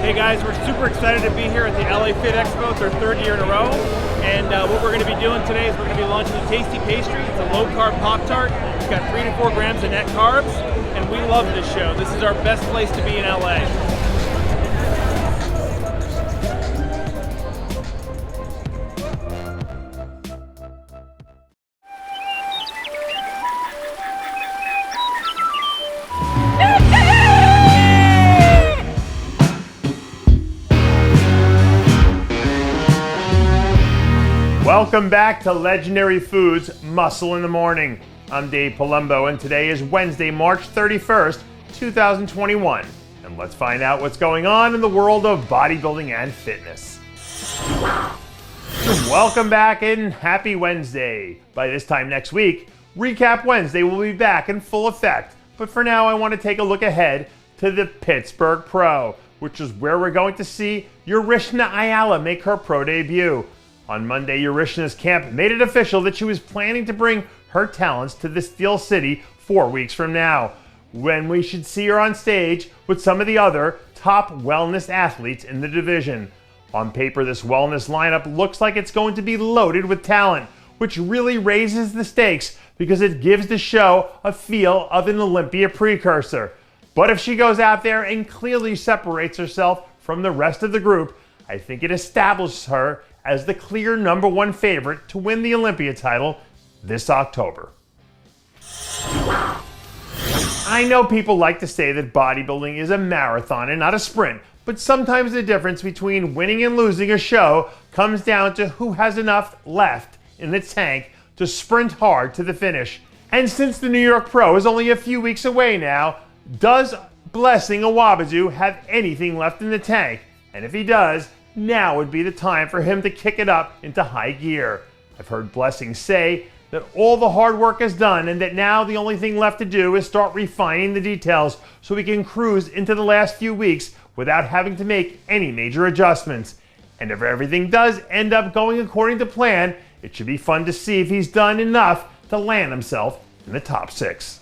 Hey guys, we're super excited to be here at the LA Fit Expo. It's our third year in a row. And what we're going to be doing today is we're going to be launching the Tasty Pastry. It's a low-carb Pop-Tart. It's got 3 to 4 grams of net carbs. And we love this show. This is our best place to be in LA. Welcome back to Legendary Foods Muscle in the Morning. I'm Dave Palumbo, and today is Wednesday, March 31st, 2021. And let's find out what's going on in the world of bodybuilding and fitness. Welcome back and happy Wednesday. By this time next week, Recap Wednesday will be back in full effect. But for now, I want to take a look ahead to the Pittsburgh Pro, which is where we're going to see Yarishna Ayala make her pro debut. On Monday, Yarishna's camp made it official that she was planning to bring her talents to the Steel City 4 weeks from now, when we should see her on stage with some of the other top wellness athletes in the division. On paper, this wellness lineup looks like it's going to be loaded with talent, which really raises the stakes because it gives the show a feel of an Olympia precursor. But if she goes out there and clearly separates herself from the rest of the group, I think it establishes her as the clear number one favorite to win the Olympia title this October. I know people like to say that bodybuilding is a marathon and not a sprint, but sometimes the difference between winning and losing a show comes down to who has enough left in the tank to sprint hard to the finish. And since the New York Pro is only a few weeks away now, does Blessing Awodibu have anything left in the tank? And if he does, now would be the time for him to kick it up into high gear. I've heard Blessing say that all the hard work is done and that now the only thing left to do is start refining the details so we can cruise into the last few weeks without having to make any major adjustments. And if everything does end up going according to plan, it should be fun to see if he's done enough to land himself in the top 6.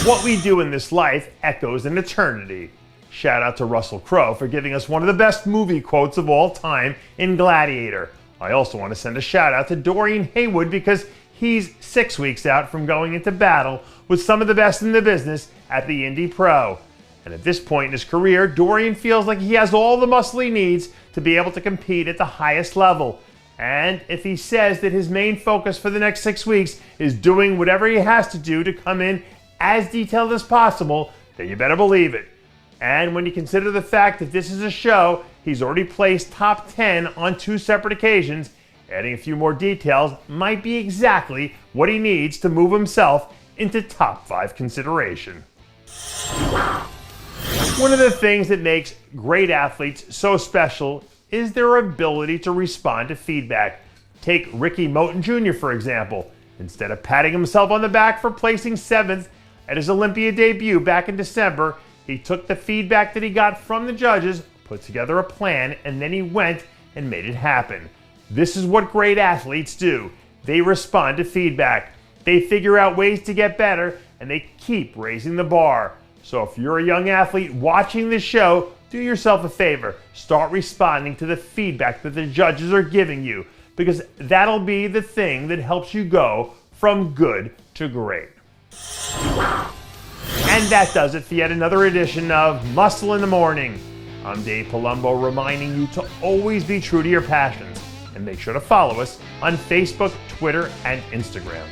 What we do in this life echoes an eternity. Shout out to Russell Crowe for giving us one of the best movie quotes of all time in Gladiator. I also want to send a shout out to Dorian Haywood because he's 6 weeks out from going into battle with some of the best in the business at the Indy Pro. And at this point in his career, Dorian feels like he has all the muscle he needs to be able to compete at the highest level. And if he says that his main focus for the next 6 weeks is doing whatever he has to do to come in as detailed as possible, then you better believe it. And when you consider the fact that this is a show, he's already placed top 10 on 2 separate occasions, adding a few more details might be exactly what he needs to move himself into top 5 consideration. One of the things that makes great athletes so special is their ability to respond to feedback. Take Rickey Moten Jr., for example. Instead of patting himself on the back for placing 7th at his Olympia debut back in December, he took the feedback that he got from the judges, put together a plan, and then he went and made it happen. This is what great athletes do. They respond to feedback. They figure out ways to get better, and they keep raising the bar. So if you're a young athlete watching this show, do yourself a favor. Start responding to the feedback that the judges are giving you, because that'll be the thing that helps you go from good to great. And that does it for yet another edition of Muscle in the Morning. I'm Dave Palumbo, reminding you to always be true to your passions. And make sure to follow us on Facebook, Twitter, and Instagram.